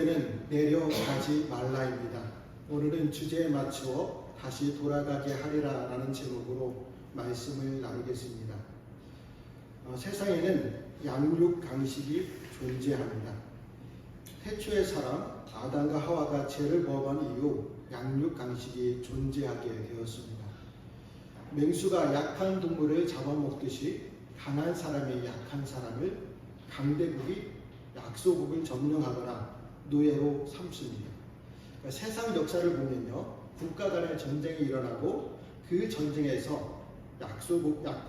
주제는 내려가지 말라입니다. 오늘은 주제에 맞추어 다시 돌아가게 하리라 라는 제목으로 말씀을 나누겠습니다. 세상에는 양육 강식이 존재합니다. 태초의 사람 아담과 하와가 죄를 범한 이후 양육 강식이 존재하게 되었습니다. 맹수가 약한 동물을 잡아먹듯이 강한 사람이 약한 사람을, 강대국이 약소국을 점령하거나 노예로 삼습니다. 그러니까 세상 역사를 보면요, 국가 간의 전쟁이 일어나고 그 전쟁에서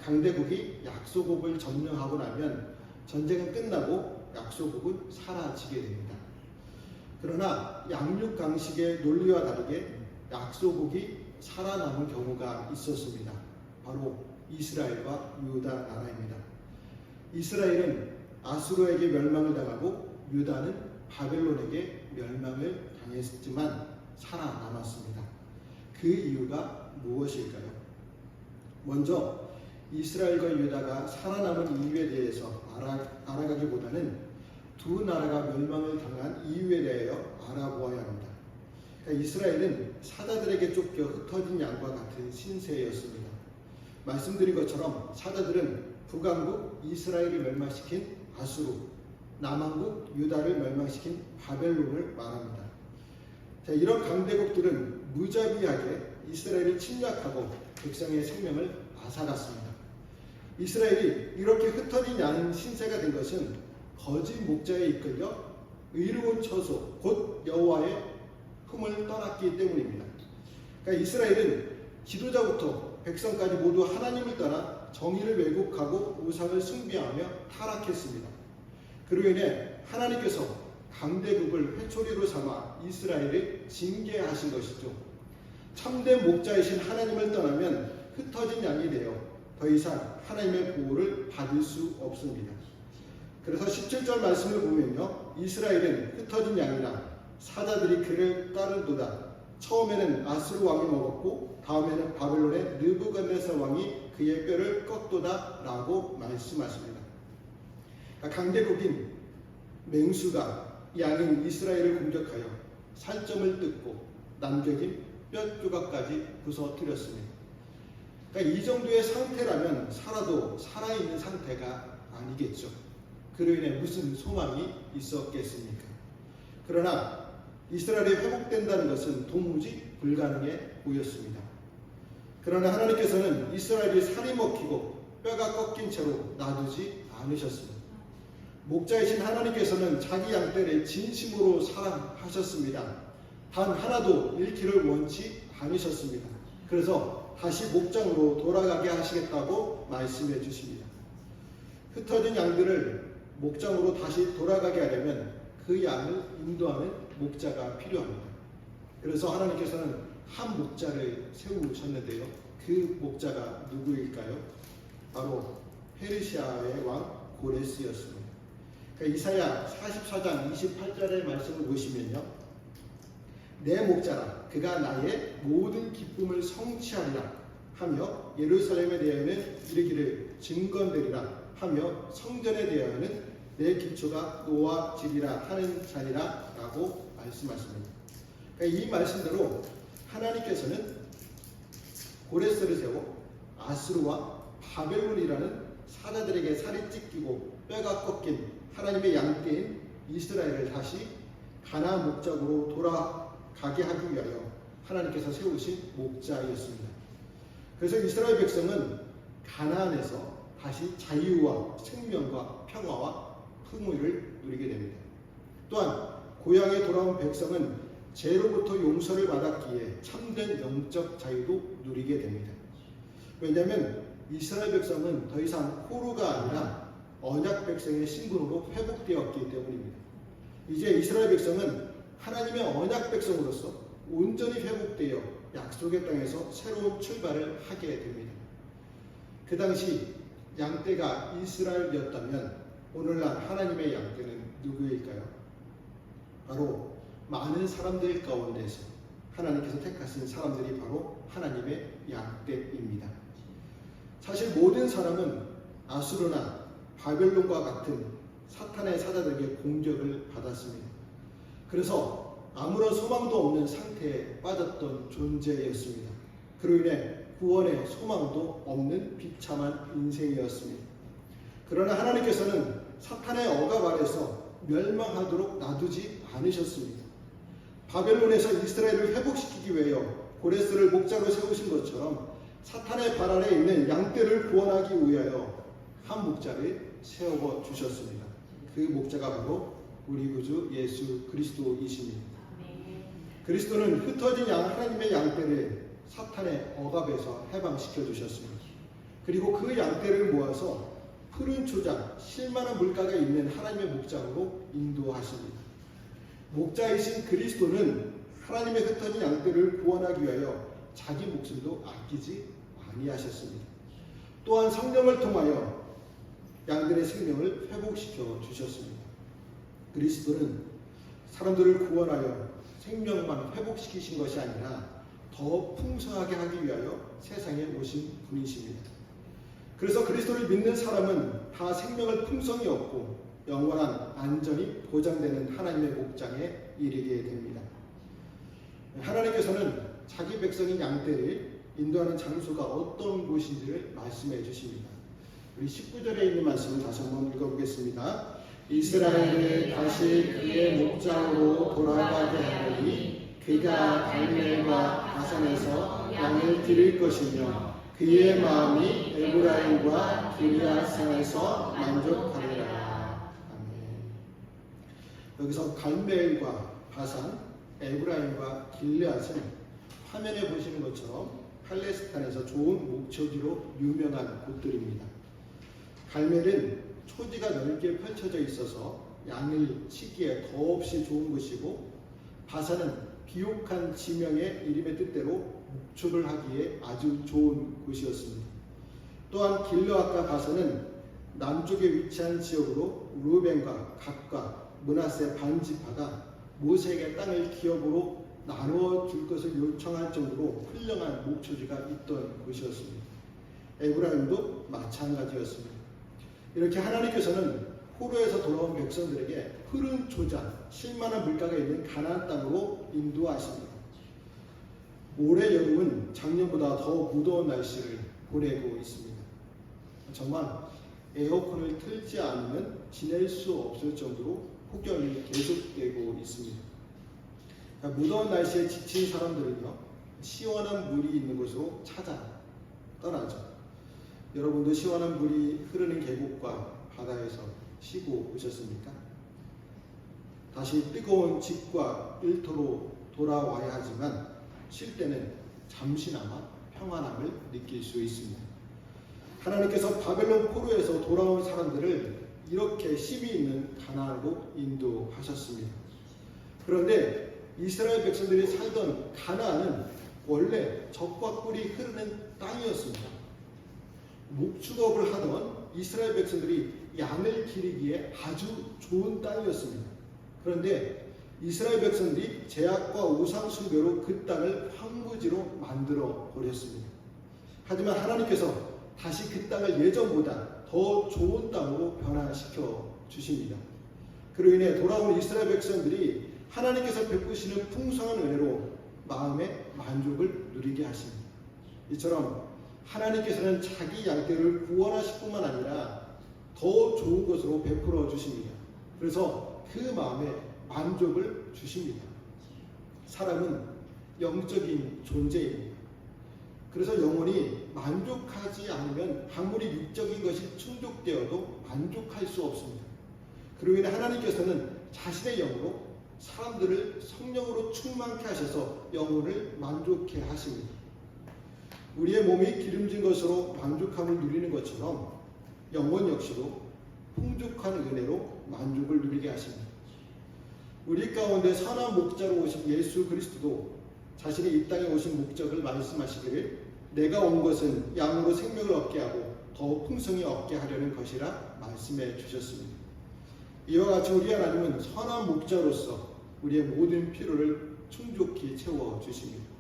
강대국이 약소국을 점령하고 나면 전쟁은 끝나고 약소국은 사라지게 됩니다. 그러나 양육 강식의 논리와 다르게 약소국이 살아남은 경우가 있었습니다. 바로 이스라엘과 유다 나라입니다. 이스라엘은 아수르에게 멸망을 당하고 유다는 바벨론에게 멸망을 당했지만 살아남았습니다. 그 이유가 무엇일까요? 먼저 이스라엘과 유다가 살아남은 이유에 대해서 알아가기보다는 두 나라가 멸망을 당한 이유에 대하여 알아보아야 합니다. 그러니까 이스라엘은 사자들에게 쫓겨 흩어진 양과 같은 신세였습니다. 말씀드린 것처럼 사자들은 북왕국 이스라엘을 멸망시킨 아수르, 남왕국 유다를 멸망시킨 바벨론을 말합니다. 이런 강대국들은 무자비하게 이스라엘을 침략하고 백성의 생명을 앗아갔습니다. 이스라엘이 이렇게 흩어진 양 신세가 된 것은 거짓 목자에 이끌려 의로운 처소 곧 여호와의 품을 떠났기 때문입니다. 그러니까 이스라엘은 지도자부터 백성까지 모두 하나님을 떠나 정의를 왜곡하고 우상을 숭배하며 타락했습니다. 그로 인해 하나님께서 강대국을 회초리로 삼아 이스라엘을 징계하신 것이죠. 참된 목자이신 하나님을 떠나면 흩어진 양이 되어 더 이상 하나님의 보호를 받을 수 없습니다. 그래서 17절 말씀을 보면요, 이스라엘은 흩어진 양이라 사자들이 그를 따르도다. 처음에는 아수르 왕이 먹었고 다음에는 바벨론의 느부갓네살 왕이 그의 뼈를 꺾도다 라고 말씀하십니다. 강대국인 맹수가 양인 이스라엘을 공격하여 살점을 뜯고 남겨진 뼈 조각까지 부서뜨렸습니다. 그러니까 이 정도의 상태라면 살아도 살아있는 상태가 아니겠죠. 그로 인해 무슨 소망이 있었겠습니까? 그러나 이스라엘이 회복된다는 것은 도무지 불가능해 보였습니다. 그러나 하나님께서는 이스라엘이 살이 먹히고 뼈가 꺾인 채로 놔두지 않으셨습니다. 목자이신 하나님께서는 자기 양떼를 진심으로 사랑하셨습니다. 단 하나도 잃기를 원치 않으셨습니다. 그래서 다시 목장으로 돌아가게 하시겠다고 말씀해 주십니다. 흩어진 양들을 목장으로 다시 돌아가게 하려면 그 양을 인도하는 목자가 필요합니다. 그래서 하나님께서는 한 목자를 세우셨는데요. 그 목자가 누구일까요? 바로 페르시아의 왕 고레스였습니다. 그러니까 이사야 44장 28절의 말씀을 보시면요, 내 목자라 그가 나의 모든 기쁨을 성취하리라 하며 예루살렘에 대하여는 이르기를 증거되리라 하며 성전에 대하여는 내 기초가 놓아지리라 하는 자니라 라고 말씀하십니다. 그러니까 이 말씀대로 하나님께서는 고레스를 세워 아수르와 바벨론이라는 사자들에게 살이 찢기고 뼈가 꺾인 하나님의 양떼인 이스라엘을 다시 가나안 목장으로 돌아가게 하기 위하여 하나님께서 세우신 목자였습니다. 그래서 이스라엘 백성은 가나안에서 다시 자유와 생명과 평화와 풍요를 누리게 됩니다. 또한 고향에 돌아온 백성은 죄로부터 용서를 받았기에 참된 영적 자유도 누리게 됩니다. 왜냐하면 이스라엘 백성은 더 이상 포로가 아니라 언약 백성의 신분으로 회복되었기 때문입니다. 이제 이스라엘 백성은 하나님의 언약 백성으로서 온전히 회복되어 약속의 땅에서 새로운 출발을 하게 됩니다. 그 당시 양떼가 이스라엘이었다면 오늘날 하나님의 양떼는 누구일까요? 바로 많은 사람들 가운데서 하나님께서 택하신 사람들이 바로 하나님의 양떼입니다. 사실 모든 사람은 아수르나 바벨론과 같은 사탄의 사자들에게 공격을 받았습니다. 그래서 아무런 소망도 없는 상태에 빠졌던 존재였습니다. 그로 인해 구원의 소망도 없는 비참한 인생이었습니다. 그러나 하나님께서는 사탄의 억압 아래서 멸망하도록 놔두지 않으셨습니다. 바벨론에서 이스라엘을 회복시키기 위하여 고레스를 목자로 세우신 것처럼 사탄의 발 아래 있는 양떼를 구원하기 위하여 한 목자를 세워 주셨습니다. 그 목자가 바로 우리 구주 예수 그리스도이십니다. 그리스도는 흩어진 하나님의 양떼를 사탄의 억압에서 해방시켜 주셨습니다. 그리고 그 양떼를 모아서 푸른 초장, 실만한 물가가 있는 하나님의 목장으로 인도하십니다. 목자이신 그리스도는 하나님의 흩어진 양떼를 구원하기 위하여 자기 목숨도 아끼지 아니하셨습니다. 또한 성령을 통하여 양들의 생명을 회복시켜 주셨습니다. 그리스도는 사람들을 구원하여 생명만 회복시키신 것이 아니라 더 풍성하게 하기 위하여 세상에 오신 분이십니다. 그래서 그리스도를 믿는 사람은 다 생명을 풍성히 얻고 영원한 안전이 보장되는 하나님의 목장에 이르게 됩니다. 하나님께서는 자기 백성인 양떼를 인도하는 장소가 어떤 곳인지를 말씀해 주십니다. 우리 19절에 있는 말씀을 다시 한번 읽어보겠습니다. 이스라엘을 다시 그의 목장으로 돌아가게 하리니 그가 갈멜과 바산에서 양을 기를 것이며 그의 마음이 에브라임과 길앗산에서 만족하리라. 아멘. 여기서 갈멜과 바산, 에브라임과 길앗은 화면에 보시는 것처럼 팔레스타인에서 좋은 목초지로 유명한 곳들입니다. 갈멜은 초지가 넓게 펼쳐져 있어서 양을 치기에 더없이 좋은 곳이고, 바산은 비옥한 지명의 이름의 뜻대로 목축을 하기에 아주 좋은 곳이었습니다. 또한 길르앗과 바산은 남쪽에 위치한 지역으로 루벤과 갓과 므낫세 반지파가 모세에게 땅을 기업으로 나누어 줄 것을 요청할 정도로 훌륭한 목초지가 있던 곳이었습니다. 에브라임도 마찬가지였습니다. 이렇게 하나님께서는 포로에서 돌아온 백성들에게 푸른 초장, 실만한 물가가 있는 가나안 땅으로 인도하십니다. 올해 여름은 작년보다 더 무더운 날씨를 보내고 있습니다. 정말 에어컨을 틀지 않으면 지낼 수 없을 정도로 폭염이 계속되고 있습니다. 무더운 날씨에 지친 사람들은요, 시원한 물이 있는 곳으로 찾아 떠나죠. 여러분도 시원한 물이 흐르는 계곡과 바다에서 쉬고 오셨습니까? 다시 뜨거운 집과 일터로 돌아와야 하지만 쉴 때는 잠시나마 평안함을 느낄 수 있습니다. 하나님께서 바벨론 포로에서 돌아온 사람들을 이렇게 쉼이 있는 가나안으로 인도하셨습니다. 그런데 이스라엘 백성들이 살던 가나안은 원래 적과 꿀이 흐르는 땅이었습니다. 목축업을 하던 이스라엘 백성들이 양을 기르기에 아주 좋은 땅이었습니다. 그런데 이스라엘 백성들이 제약과 우상 숭배로 그 땅을 황무지로 만들어 버렸습니다. 하지만 하나님께서 다시 그 땅을 예전보다 더 좋은 땅으로 변화시켜 주십니다. 그로 인해 돌아온 이스라엘 백성들이 하나님께서 베푸시는 풍성한 은혜로 마음의 만족을 누리게 하십니다. 이처럼 하나님께서는 자기 양떼를 구원하실 뿐만 아니라 더 좋은 것으로 베풀어 주십니다. 그래서 그 마음에 만족을 주십니다. 사람은 영적인 존재입니다. 그래서 영혼이 만족하지 않으면 아무리 육적인 것이 충족되어도 만족할 수 없습니다. 그로 인해 하나님께서는 자신의 영으로 사람들을 성령으로 충만케 하셔서 영혼을 만족해 하십니다. 우리의 몸이 기름진 것으로 만족함을 누리는 것처럼 영혼 역시도 풍족한 은혜로 만족을 누리게 하십니다. 우리 가운데 선한 목자로 오신 예수 그리스도도 자신의 이 땅에 오신 목적을 말씀하시기를 내가 온 것은 양으로 생명을 얻게 하고 더 풍성히 얻게 하려는 것이라 말씀해 주셨습니다. 이와 같이 우리 하나님은 선한 목자로서 우리의 모든 필요를 충족히 채워 주십니다.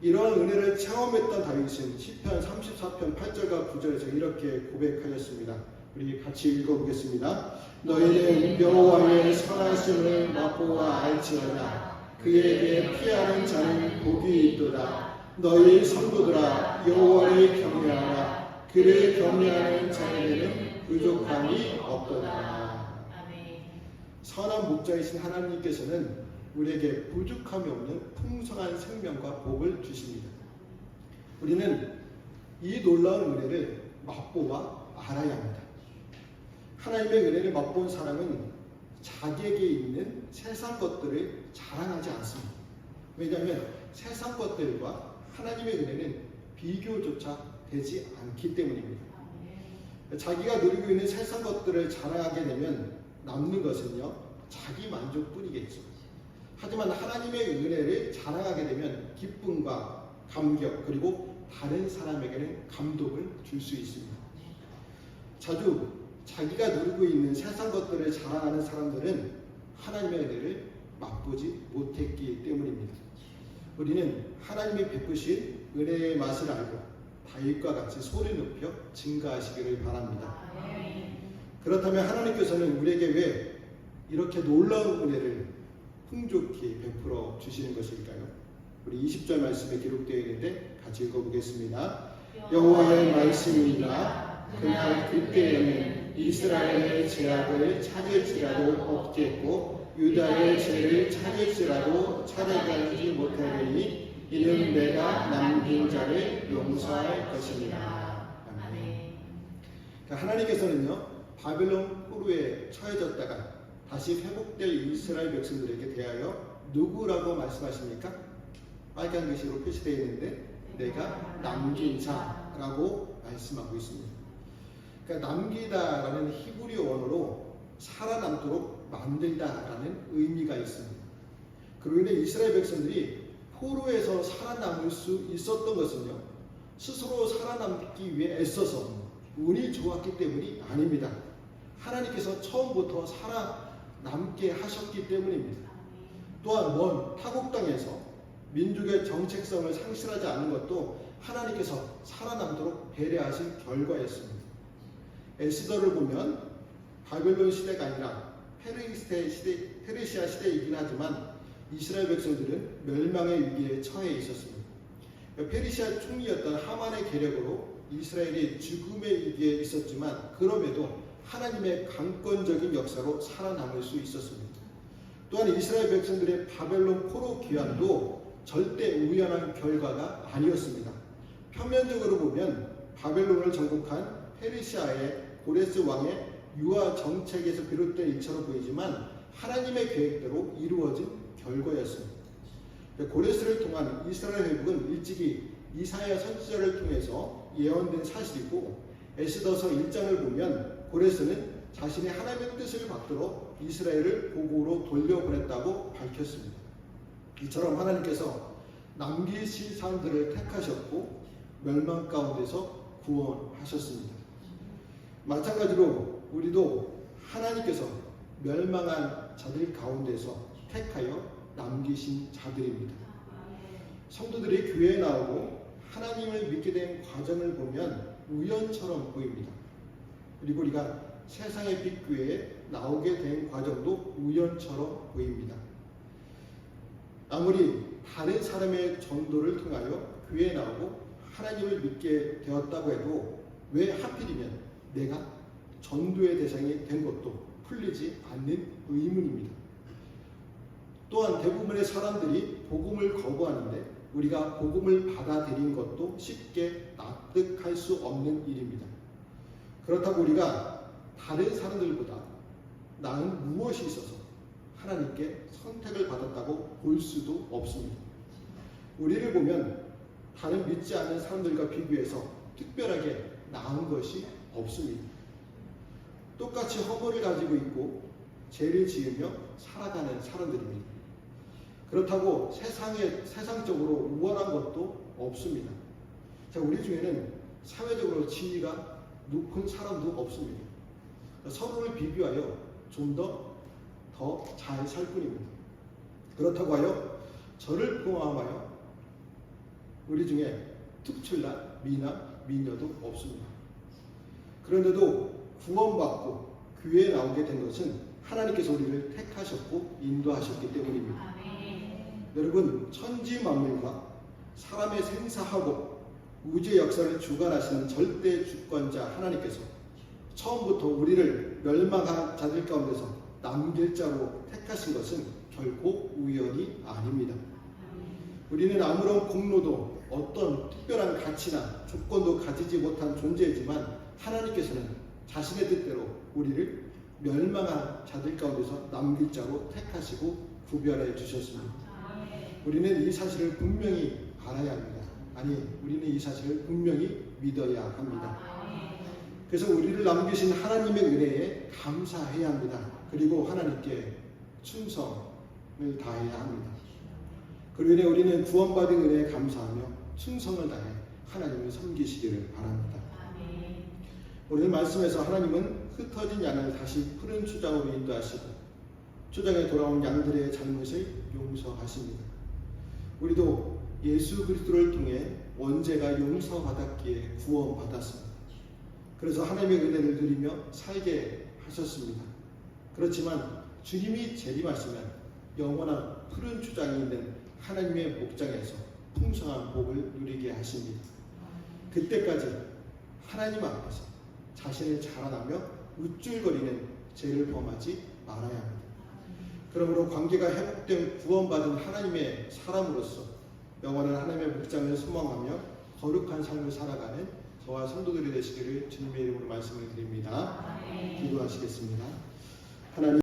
이러한 은혜를 체험했던 다윗은 시편 34편 8절과 9절에서 이렇게 고백하였습니다. 우리 같이 읽어보겠습니다. 너희는 여호와의 선하심을 맛보아 알지어다. 그에게 피하는 자는 복이 있도다. 너희 성도들아 여호와를 경외하라. 그를 경외하는 자에게는 부족함이 없도다. 선한 목자이신 하나님께서는 우리에게 부족함이 없는 풍성한 생명과 복을 주십니다. 우리는 이 놀라운 은혜를 맛보아 알아야 합니다. 하나님의 은혜를 맛본 사람은 자기에게 있는 세상 것들을 자랑하지 않습니다. 왜냐하면 세상 것들과 하나님의 은혜는 비교조차 되지 않기 때문입니다. 자기가 누리고 있는 세상 것들을 자랑하게 되면 남는 것은요, 자기 만족뿐이겠죠. 하지만 하나님의 은혜를 자랑하게 되면 기쁨과 감격 그리고 다른 사람에게는 감동을 줄 수 있습니다. 자주 자기가 누리고 있는 세상 것들을 자랑하는 사람들은 하나님의 은혜를 맛보지 못했기 때문입니다. 우리는 하나님이 베푸신 은혜의 맛을 알고 다윗과 같이 소리 높여 증가하시기를 바랍니다. 그렇다면 하나님께서는 우리에게 왜 이렇게 놀라운 은혜를 풍족히 베풀어 주시는 것일까요? 우리 20절 말씀에 기록되어 있는데 같이 읽어보겠습니다. 여호와의 말씀이니라. 그날 그때에는 이스라엘의 죄악을 찾을지라도 없겠고 유다의 죄를 찾을지라도 찾아가지 못하리니 이는 내가 남긴 자를 용서할 것이니라. 아멘. 하나님께서는요, 바벨론 포로에 처해졌다가 다시 회복될 이스라엘 백성들에게 대하여 누구라고 말씀하십니까? 빨간 글씨로 표시되어 있는데 내가 남긴 자라고 말씀하고 있습니다. 그러니까 남기다라는 히브리 원어로 살아남도록 만들다라는 의미가 있습니다. 그로 인해 이스라엘 백성들이 포로에서 살아남을 수 있었던 것은요, 스스로 살아남기 위해 애써서 운이 좋았기 때문이 아닙니다. 하나님께서 처음부터 살아남게 하셨기 때문입니다. 또한 먼 타국 땅에서 민족의 정체성을 상실하지 않는 것도 하나님께서 살아남도록 배려하신 결과였습니다. 에스더를 보면 바벨론 시대가 아니라 페르시아 시대이긴 하지만 이스라엘 백성들은 멸망의 위기에 처해 있었습니다. 페르시아 총리였던 하만의 계략으로 이스라엘이 죽음의 위기에 있었지만 그럼에도 하나님의 강권적인 역사로 살아남을 수 있었습니다. 또한 이스라엘 백성들의 바벨론 포로 귀환도 절대 우연한 결과가 아니었습니다. 표면적으로 보면 바벨론을 정복한 페르시아의 고레스 왕의 유아 정책에서 비롯된 일처럼 보이지만 하나님의 계획대로 이루어진 결과였습니다. 고레스를 통한 이스라엘 회복은 일찍이 이사야 선지자를 통해서 예언된 사실이고 에스더서 1장을 보면 고레스는 자신의 하나님의 뜻을 받들어 이스라엘을 고국으로 돌려보냈다고 밝혔습니다. 이처럼 하나님께서 남기신 사람들을 택하셨고 멸망 가운데서 구원하셨습니다. 마찬가지로 우리도 하나님께서 멸망한 자들 가운데서 택하여 남기신 자들입니다. 성도들이 교회에 나오고 하나님을 믿게 된 과정을 보면 우연처럼 보입니다. 그리고 우리가 세상의 빛교회에 나오게 된 과정도 우연처럼 보입니다. 아무리 다른 사람의 전도를 통하여 교회에 나오고 하나님을 믿게 되었다고 해도 왜 하필이면 내가 전도의 대상이 된 것도 풀리지 않는 의문입니다. 또한 대부분의 사람들이 복음을 거부하는데 우리가 복음을 받아들인 것도 쉽게 납득할 수 없는 일입니다. 그렇다고 우리가 다른 사람들보다 나은 무엇이 있어서 하나님께 선택을 받았다고 볼 수도 없습니다. 우리를 보면 다른 믿지 않는 사람들과 비교해서 특별하게 나은 것이 없습니다. 똑같이 허물을 가지고 있고 죄를 지으며 살아가는 사람들입니다. 그렇다고 세상적으로 우월한 것도 없습니다. 자, 우리 중에는 사회적으로 지위가 높은 사람도 없습니다. 서로를 비교하여 좀 더 잘 살 뿐입니다. 그렇다고 하여 저를 포함하여 우리 중에 특출난 미남, 미녀도 없습니다. 그런데도 구원받고 교회에 나오게 된 것은 하나님께서 우리를 택하셨고 인도하셨기 때문입니다. 여러분, 천지 만물과 사람의 생사하고 우주의 역사를 주관하시는 절대 주권자 하나님께서 처음부터 우리를 멸망한 자들 가운데서 남길 자로 택하신 것은 결코 우연이 아닙니다. 우리는 아무런 공로도 어떤 특별한 가치나 조건도 가지지 못한 존재이지만 하나님께서는 자신의 뜻대로 우리를 멸망한 자들 가운데서 남길 자로 택하시고 구별해 주셨습니다. 우리는 이 사실을 분명히 알아야 합니다. 아니, 우리는 이 사실을 분명히 믿어야 합니다. 그래서 우리를 남기신 하나님의 은혜에 감사해야 합니다. 그리고 하나님께 충성을 다해야 합니다. 그로 인해 우리는 구원받은 은혜에 감사하며 충성을 다해 하나님을 섬기시기를 바랍니다. 오늘 말씀에서 하나님은 흩어진 양을 다시 푸른 초장으로 인도하시고 초장에 돌아온 양들의 잘못을 용서하십니다. 우리도 예수 그리스도를 통해 원죄가 용서받았기에 구원받았습니다. 그래서 하나님의 은혜를 누리며 살게 하셨습니다. 그렇지만 주님이 재림하시면 영원한 푸른 초장이 있는 하나님의 목장에서 풍성한 복을 누리게 하십니다. 그때까지 하나님 앞에서 자신을 자랑하며 우쭐거리는 죄를 범하지 말아야 합니다. 그러므로 관계가 회복된 구원받은 하나님의 사람으로서 영원한 하나님의 목장을 소망하며 거룩한 삶을 살아가는 저와 성도들이 되시기를 주님의 이름으로 말씀을 드립니다. 기도하시겠습니다. 하나님